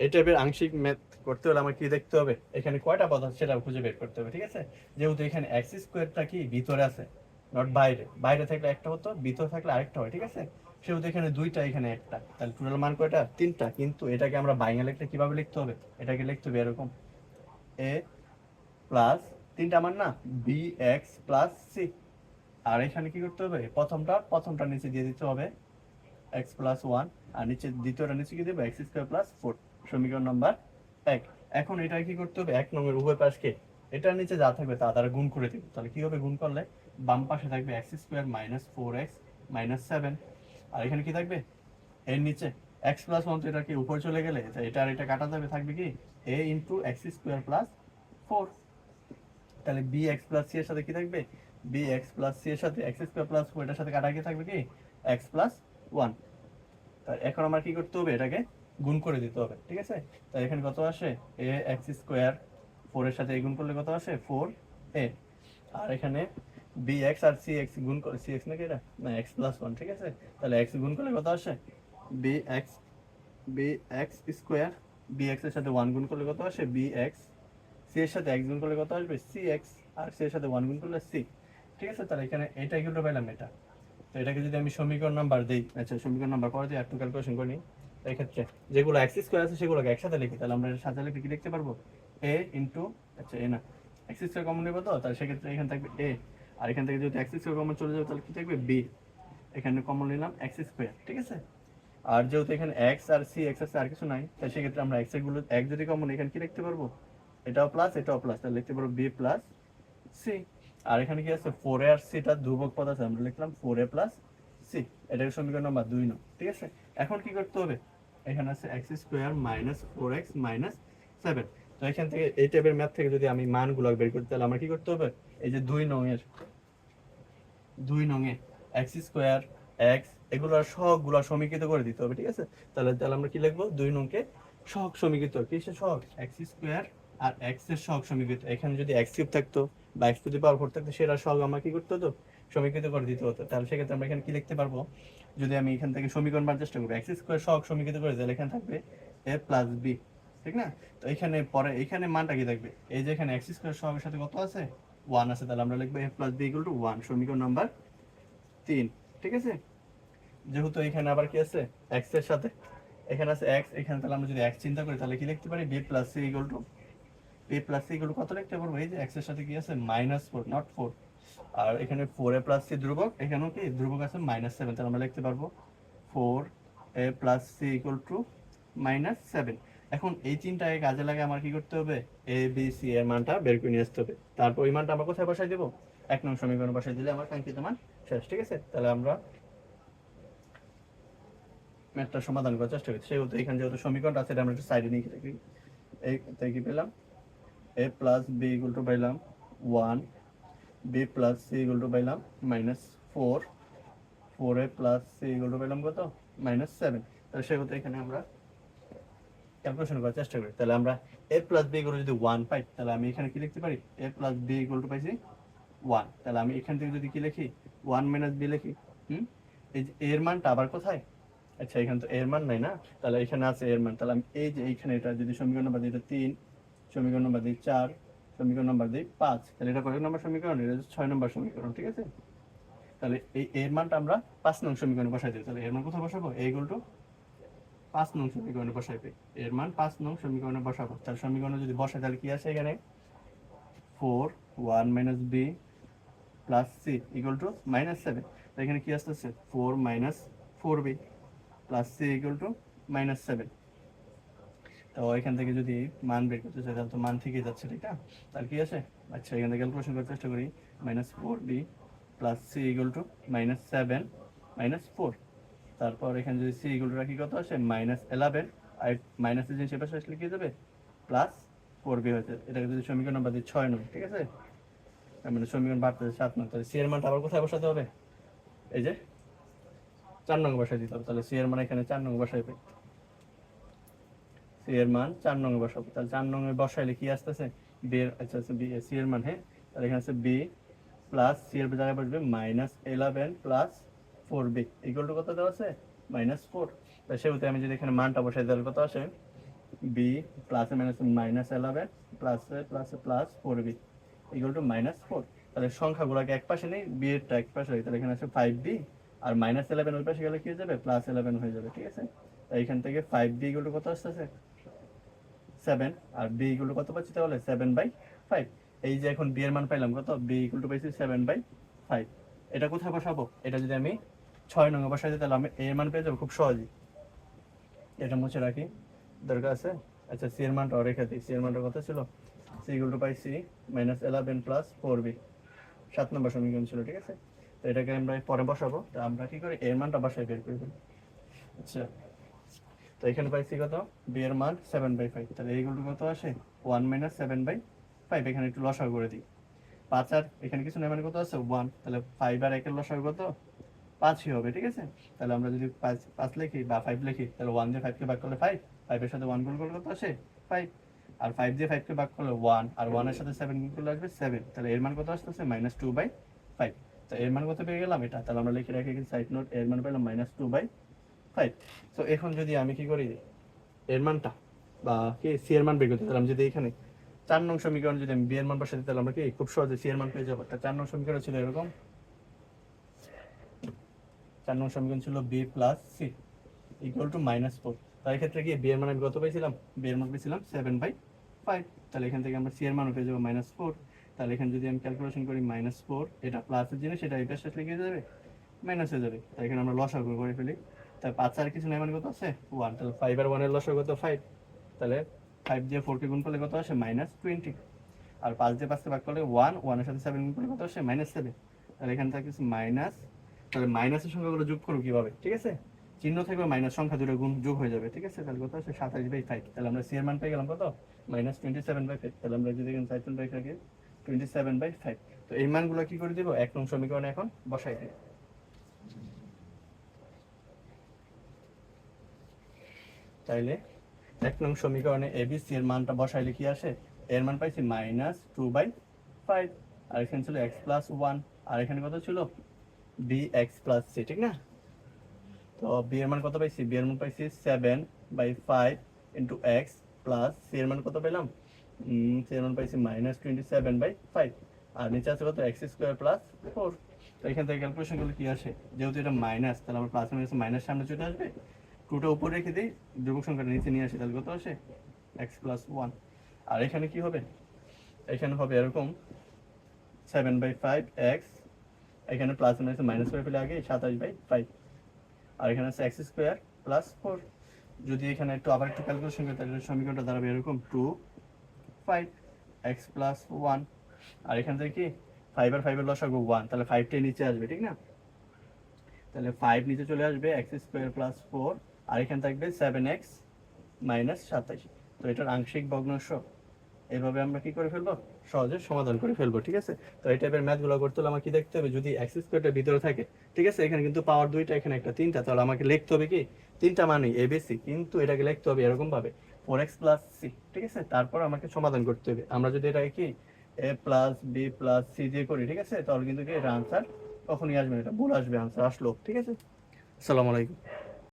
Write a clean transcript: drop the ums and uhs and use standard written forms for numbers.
এই টাইপের আংশিক ম্যাথ করতে হলে আমার কি দেখতে হবে, এখানে কয়টা পদ আছে সেটা খুঁজে বের করতে হবে, ঠিক আছে। যেহেতু এখানে এক্স স্কোয়ারটা কি ভিতরে আছে, নট বাইরে, বাইরে থাকলে একটা হতো, ভিতরে থাকলে আরেকটা হয়, ঠিক আছে। সেহেতু এখানে দুইটা, এখানে একটা, তাহলে টোটাল মান কয়টা, তিনটা। কিন্তু এটাকে আমরা বাইঙা লিখতে কিভাবে লিখতে হবে, এটাকে লিখতে হবে এরকম, এ প্লাস তিনটা মান না, বি এক্স প্লাস সি। আর এখানে কি করতে হবে, প্রথমটা নিচে দিয়ে দিতে হবে এক্স প্লাস ওয়ান, আর নিচে দ্বিতীয়টা নিচে কি দেবো, এক্স স্কোয়ার প্লাস ফোর, সমীকরণ নাম্বার এক। এখন এটা কি করতে হবে, এক নম্বরের উভয় পাশকে এটার নিচে যা থাকবে তা দ্বারা গুণ করে দিব। তাহলে কি হবে, গুণ করলে বাম পাশে থাকবে X square minus four X minus seven, আর এখানে কি থাকবে, এর নিচে এক্স প্লাস ওয়ান, তো এটা কি উপরে চলে গেলে এটা আর এটা কাটা যাবে, থাকবে কি A into X square plus four. তাহলে বি এক্স প্লাস সি এর সাথে কি থাকবে, বি এক্স প্লাস সি এর সাথে এক্স স্কোয়ার প্লাস ফোর, এটার সাথে কাটা কি থাকবে, কি এক্স প্লাস ওয়ান। তাই এখন আমার কি করতে হবে, এটাকে গুণ করে দিতে হবে, ঠিক আছে। তাই এখানে কত আসে, এ এক্স স্কোয়ার, ফোর এর সাথে গুণ করলে কত আসে, ফোর এ। আর এখানে বি এক্স আর সি এক্স গুণ করে, সি এক্স নাকি এটা, না এক্স প্লাস ওয়ান, ঠিক আছে। তাহলে এক্স গুণ করলে কত আসে, b x, b x square, b x এর সাথে ওয়ান গুণ করলে কত আসে, বি এক্স, সি এর সাথে এক্স গুণ করলে কত আসবে, সি এক্স, আর সি এর সাথে ওয়ান গুণ করলে সি, ঠিক আছে। তাহলে এখানে এটা এগুলো পেলাম এটা। তো এটাকে যদি আমি সমীকরণ নাম্বার দিই, আচ্ছা সমীকরণ নাম্বার পরে দিয়ে একটু ক্যালকুলেশন করে নিই। এই ক্ষেত্রে যেগুলো এক্স স্কোয়ার আছে সেগুলোকে একসাথে লিখি, তাহলে আমরা এর সাথে লিখে কি লিখতে পারবো, এ ইন্টু, আচ্ছা এ না, এক্স স্কোয়ার কমন নেবো, তো তাহলে সেক্ষেত্রে এখানে থাকবে এ, আর এখান থেকে যদি এক্স স্কোয়ার কমন চলে যাবে তাহলে কি থাকবে, বি, এখানে কমন নিলাম এক্স স্কোয়ার, ঠিক আছে। আর যেহেতু এখানে এক্স আর সি এক্স আছে, আর কিছু নাই, তাই সেক্ষেত্রে আমরা এক্স এর গুলো এক যদি কমন, এখানে কি লিখতে পারবো, এটাও প্লাস এটাও প্লাস, তাহলে লিখতে পারবো বি প্লাস সি। আর এখানে কি আছে, ফোর এ আর সিটা ধ্রুবক পদ আছে, আমরা লিখলাম ফোর এ প্লাস সি। এটাকে সমীকরণ নাম্বার 2 নং, ঠিক আছে। এখন কি করতে হবে, এখানে আছে x square minus four X minus seven. তো এখান থেকে এই টাইপের ম্যাথ থেকে যদি আমি মানগুলো বের করতে, তাহলে আমার কি করতে হবে, এই যে 2 নং এ এক্স স্কোয়ার, এক্স, এগুলোর সবগুলো সমীকৃত করে দিতে হবে, ঠিক আছে। তাহলে তাহলে আমরা কি লিখবো, 2 নংকে সহগ সমীকৃত, কিসের সহগ, এক্স স্কোয়ার আর এক্স এর সহগ সমীকৃত। এখানে যদি এক্স কিউব থাকতো বা x to the power four থাকতো, সেটা সহগ আমার কি করতে হতো, সমীকৃত করে দিতে হতো। তাহলে সেক্ষেত্রে আমরা এখানে কি লিখতে পারবো, যদি আমি এখান থেকে সমীকরণ বার চেষ্টা করবো, এক্স স্কোয়ার সহগ সমীকৃত করে দিলে এখানে থাকবে এ প্লাস বি, ঠিক না। তো এখানে পরে এখানে মানটা কি থাকবে, এই যে এখানে এক্স স্কোয়ার সহগের সাথে কত আছে, ওয়ান আছে, তাহলে আমরা লিখবো A plus B equal to one, সমীকরণ নাম্বার 3, ঠিক আছে। যেহেতু এখানে আবার কি আছে, এক্স এর সাথে এখানে আছে এক্স, এখানে তাহলে আমরা যদি এক্স চিন্তা করি তাহলে কি লিখতে পারি, b plus C equal to, b plus C equal to কত লিখতে পারবো, এই যে এক্স এর সাথে কি আছে, মাইনাস ফোর, নট ফোর। আর এখানে ফোর এ প্লাস সি ধ্রুবক, এখানেও কি ধ্রুবক আছে মাইনাস সেভেন, তাহলে আমরা লিখতে পারবো four A plus C equal to minus seven. এখন এই চিন্তাকে কাজে লাগে আমার কি করতে হবে, এ বি সি এর মানটা বের করে নিয়ে আসতে হবে। তারপর ওই মানটা আমরা কোথায় বসাই দেবো, 1 নং সমীকরণে বসাই দিলে আমার কাঙ্ক্ষিত মান শেষ, ঠিক আছে। তাহলে আমরা ম্যাথটা সমাধান করার চেষ্টা করছি। সেহেতু এখানে যেহেতু সমীকরণটা আছে, এটা আমরা একটু সাইডে নিয়ে রাখি। এই তাই কি পেলাম, A plus B equal to পাইলাম one, B plus C equal to পাইলাম minus four, four A plus C equal to পাইলাম কত, মাইনাস সেভেন। তাহলে সেহেতু এখানে আমরা ক্যালকুলেশন করার চেষ্টা করি। তাহলে আমরা এ প্লাস বি ইকুয়াল যদি ওয়ান পাই, তাহলে আমি এখানে কি লিখতে পারি, এ প্লাস বি ইকুয়াল টু পাইছি ওয়ান। তাহলে আমি এখান থেকে যদি কি লিখি, ওয়ান মাইনাস বি লিখি, এই যে এর মানটা আবার কোথায়, আচ্ছা এখানে তো এর মান নাই না, তাহলে এখানে আছে এর মান। তাহলে আমি এই যে এইখানে এটা যদি সমীকরণ নাম্বার দিই, এটা 3, সমীকরণ নাম্বার দিই 4, সমীকরণ নাম্বার দিই 5, তাহলে এটা কত নম্বর সমীকরণ, এটা 6 নম্বর সমীকরণ, ঠিক আছে। তাহলে এই এর মানটা আমরা 5 নং সমীকরণে বসাই দিই। তাহলে এর মান কোথায় বসাবো, এ ইকুয়াল টু 5 নং সমীকরণে বসাইবে, এর মান 5 নং সমীকরণে বসাবো। তাহলে সমীকরণে যদি বসাই তাহলে কি আছে, এখানে 4 1 minus b plus C equal to minus 7। তো এখানে কি আসতেছে, 4 minus 4b plus C equal to minus 7। তো এখান থেকে যদি মান বের করতে চাই তাহলে তো মান থেকেই যাচ্ছে, ঠিক না। তাহলে কি আছে, আচ্ছা এখান থেকে ক্যালকুলেশন করার চেষ্টা করি, minus 4b plus C equal to minus 7 minus 4। তারপর এখানে যদি সি ইকুয়াল টু রাখি কত আসে, মাইনাস 11, আর মাইনাসের জিনিস এপাশে আসলে কি যাবে, প্লাস 4b হয়েছে। এটাকে যদি সমীকরণ নাম্বার দিই 6 নং, ঠিক আছে। মানে সমীকরণ বাড়তেছে 7 নং, তাহলে সি এর মানটা আবার কোথায় বসাতে হবে, এই যে 4 নং বসাই দিতে হবে। তাহলে সি এর মান এখানে 4 নং বসাইবে, সি এর মান 4 নং এ বসাবো। তাহলে 4 নং এ বসাইলে কি আসতেছে, বি এর, আচ্ছা আচ্ছা বি সি এর মান, হ্যাঁ। তাহলে এখানে আছে বি প্লাস সি এর জায়গায় বসবে minus 11 plus 4b equal to কত দেওয়া আছে, মাইনাস 4। তাহলে সেহেতু আমি যদি এখানে মানটা বসাই তাহলে কত আসে, বি প্লাসে মাইনাস মাইনাস 11 প্লাসে প্লাসে প্লাস 4b ইকুয়াল টু -4। তাহলে সংখ্যাগুলোকে এক পাশে নেই, বি এরটা এক পাশে হয়, তাহলে এখানে আছে 5b আর -11 ওই পাশে গেলে কি হয়ে যাবে, +11 হয়ে যাবে। ঠিক আছে, তাই এখান থেকে 5b ইকুয়াল টু কত আসতেছে 7, আর b ইকুয়াল টু কত পাচ্ছি তাহলে 7/5। এই যে এখন b এর মান পাইলাম কত, b ইকুয়াল টু পাইছি 7/5। এটা কোথায় বসাবো, এটা যদি আমি 6 নং বসাই দিই তাহলে আমি a এর মান পেয়ে যাবো খুব সহজেই। এটা মুছে রাখি, দরকার আছে। আচ্ছা, সি এর মানটাও রেখে দিই। সি এর মানটা কত ছিল, সি ইকুয়াল টু পাইছি -11 প্লাস 4b, 7 নম্বর সমীকরণ ছিল। ঠিক আছে, তো এটাকে আমরা পরে বসাবো। তো আমরা কি করি, এর মানটা বাসায় বের করে ফেলি। আচ্ছা, তো এখানে পাইছি কত, বি এর মান 7/5, তাহলে এই গুলো কত আসে 1 - 7/5। এখানে একটু লসাগু করে দিই, 5 আর এখানে কিছু নেই, মানে কত আছে 1, তাহলে 5 আর 1 এর লসাগু কত 5ই হবে। ঠিক আছে, তাহলে আমরা যদি 5 লিখি বা 5 লিখি, তাহলে 1 দিয়ে 5 কে ভাগ করলে 5, 5 এর সাথে 1 গুণ করলে কত আসে 5, আর 5 দিয়ে 5 কে ভাগ করলে 1, আর 1 এর সাথে 7 গুণ করলে আসবে 7, তাহলে এর মান কত আসতেছে -2/5। তো এর মান কত পেয়ে গেলাম এটা, তাহলে আমরা লিখে রাখি সাইড নোট, এর মান পেলাম -2/5। তো এখন যদি আমি কি করি, এর মানটা বা কি সি এর মান বের করতে, তাহলে আমি যদি এখানে 4 নং সমীকরণ যদি আমি বি এর মান বসাতে, তাহলে আমরা কি খুব সহজে সি এর মান পেয়ে যাবো। তা 4 নং সমীকরণ ছিল এরকম, 4 নং সমীকরণ ছিল b plus C equal to -4। তার ক্ষেত্রে কি বি এর মান আমি কত পেয়েছিলাম, বি এর মান পেয়েছিলাম 7/5। তাহলে এখান থেকে আমরা সি এর মান পেয়ে যাবো -4। তাহলে এখানে যদি আমি ক্যালকুলেশন করি -4, এটা প্লাসের জিনিস, এটা এটা শেষ লিখে যাবে মাইনাস হয়ে যাবে। তাই এখানে আমরা লসাগু করে ফেলি, তাই 5 আর কিছু নাই, মানে কত আছে 1, তাহলে 5 আর 1 এর লসাগু কত 5, তাহলে 5 দিয়ে 4 কে গুণ করলে কত আসে -20, আর 5 দিয়ে 5 কে ভাগ করলে 1, 1 এর সাথে 7 গুণ করলে কত আসে -7। তাহলে এখানে থাকে মাইনাস, তাহলে মাইনাসের সংখ্যাগুলো যোগ করব কিভাবে, ঠিক আছে, চিহ্ন থাকবে মাইনাস, সংখ্যা দুটো গুণ যোগ হয়ে যাবে। ঠিক আছে, তাহলে কত আসে 27/5। তাহলে আমরা সি এর মান পেয়ে গেলাম কত -27/5। তাহলে আমরা যদি এখানে সাইড নোট রেখে 27/5, তো এই মানগুলো কি করে দিব, 1 নং সমীকরণে এখন বসাই দিই। তাইলে 1 নং সমীকরণে এবিসি এর মানটা বসাইলে কি আসে, এর মান পাইছি -2/5, আর এখানে ছিল x + 1, আর এখানে কত ছিল bx + c, ঠিক না। তো বি এর মান কত পাইছি, বি এর মান পাইছি 7/5 * x প্লাস সি এর মান কত পেলাম, সি এর মান পাইছি -27/5, আর নিচে আছে কত x² + 4। তো এখান থেকে ক্যালকুলেশন করলে কি আসে, যেহেতু এটা মাইনাস, তাহলে আমরা প্লাস মাইনাস সামনে চলে আসবে, 2টা উপরে রেখে দিই, ধ্রুবক সংখ্যাটা নিচে নিয়ে আসি, তাহলে কত আসে x + 1। আর এখানে কি হবে, এখানে হবে এরকম 7/5x, এখানে প্লাস মাইনাস করে ফেলে আগে 27/5, আর এখানে আছে x² + 4। যদি এখানে একটু আবার একটু ক্যালকুলেশন করি, তাহলে সমীকরণটা দাঁড়াবে এরকম 2/5x + 1, আর এখান থেকে কি 5 আর 5 এর লসাগু 1, তাহলে 5টাই নিচে আসবে, ঠিক না। তাহলে 5 নিচে চলে আসবে, x² + 4, আর এখানে থাকবে 7x - 27। তো এটার আংশিক ভগ্নাংশ এইভাবে আমরা কি করে ফেলবো, সহজে সমাধান করে ফেলবো। ঠিক আছে, তো এই টাইপের ম্যাথগুলো করতে হলে আমাকে কি দেখতে হবে, যদি x² ভিতরে থাকে, ঠিক আছে, এখানে কিন্তু পাওয়ার 2টা, এখানে একটা 3টা, তাহলে আমাকে লিখতে হবে কি 3টা মানই এবিসি, কিন্তু এটাকে লিখতে হবে এরকম ভাবে 4x + c। ঠিক আছে, তারপর আমাকে সমাধান করতে হবে। আমরা যদি এটাকে কি a + b + c দিয়ে করি, ঠিক আছে, তাহলে কিন্তু কি এটা আনসার কখনই আসবে না, এটা ভুল আসবে, আনসার আসলো। ঠিক আছে, আসসালামু আলাইকুম।